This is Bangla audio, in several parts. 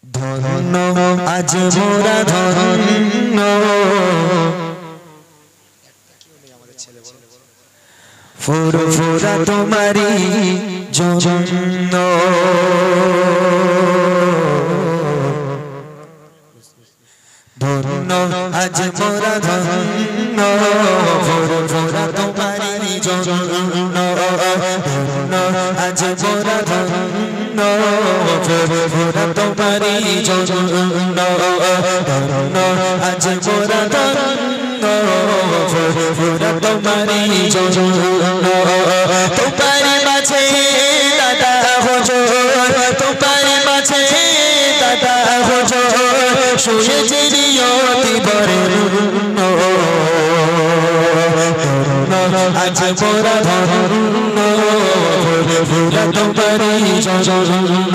ধন্য আজ মোরা ধন্য ফুরফুরা তোমারি জন্য ধন্য আজ মোরা ধন্য ফুরফুরা তোমারি জন্য ধন্য আজ মোরা ধন্য ফুরফুরা তোমারি জন্য ধন্য আজ মোরা ধন্য ফুরফুরা তোমারি জন্য তোমারি মাঝে দাদা হুজুর তোমারি মাঝে দাদা হুজুর শুয়েছে নিয়তি বরেণ্য আজ মোরা ধন্য ফুরফুরা তোমারি জন্য ধন্য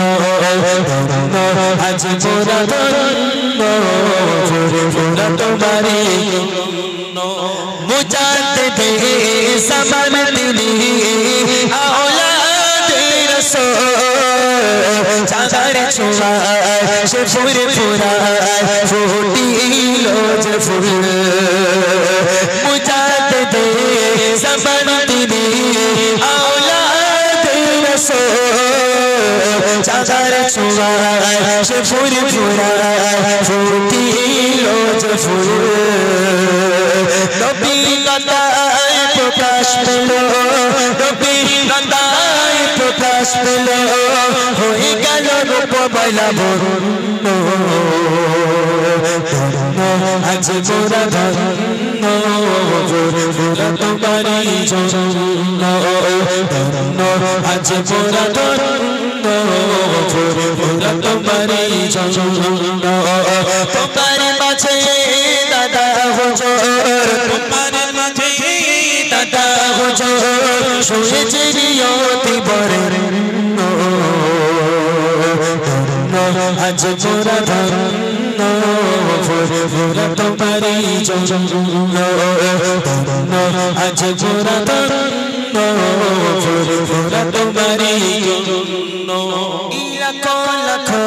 আজ মোরা ধন্য ফুরফুরা তোমারি মুজাদ্দিদে zaman তিনি আওলাদে রাসূল চাঁদের ছোঁয়ায় সে ফুরফুরায় ফুটিল যে ফুল মুজাদ্দিদে zaman তিনি আওলাদে রাসূল চাঁদের ছোঁয়ায় সে ফুরফুরায় ফুটিল যে ফুল নবী গদায় প্রকাশ পেল নবী গদায় প্রকাশ পেল হয়ে গেল রূপ বয়লা বরণ্য আজ মোরা ধন্য ফুরফুরা তোমারি জন্য ধন্য আজ মোরা ধন্য ফুরফুরা তোমারি জন্য তোমারি মাঝে দাদা হুজুর তোমারি মাঝে দাদা হুজুর শুয়েছে নিয়তি বরেণ্য ধন্য আজ মোরা ধন্য ফুরফুরা তোমারি জন্য ধন্য আজ মোরা ধন্য ফুরফুরা তোমারি জন্য লাখো লাখো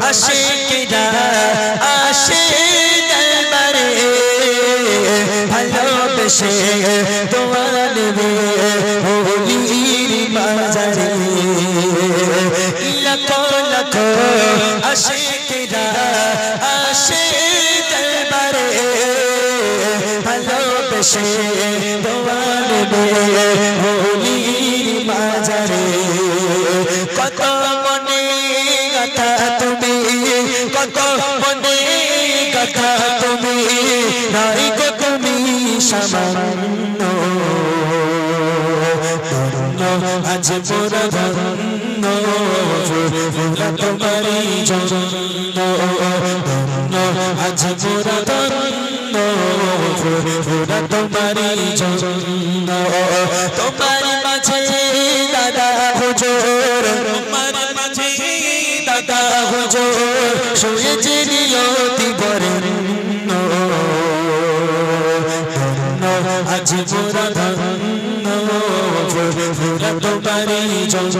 আশিকিরা আসে দরবারে ভালোবেসে তোমার নেবে হোলির বাজারে লাখো লাখো আশিকিরা আসে দরবারে ভালোবেসে তোমার নেবে হোলির বাজারে কত মনে কথা তুমি কত মনে কথা তুমি নাই গো তুমি সামান্য ধন্য আজ মোরা ধন্য ফুরফুরা তোমারি জন্য ধন্য আজ মোরা ধন্য ফুরফুরা তোমারি জন্য তোমারি মাঝে দাদা হুজুর তোমারি মাঝে দাদা হুজুর শুয়েছে নিয়তি বরেণ্য ধন্য আজ মোরা ধন্য ফুরফুরা তোমারি জন্য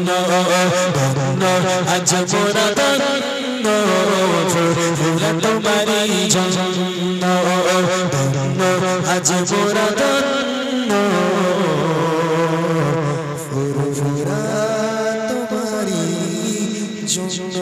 ধন্য আজ মোরা ধন্য ফুরফুরা তোমারি জন্য ধন্য আজ মোরা ধন্য ফুরফুরা তোমারি জন্য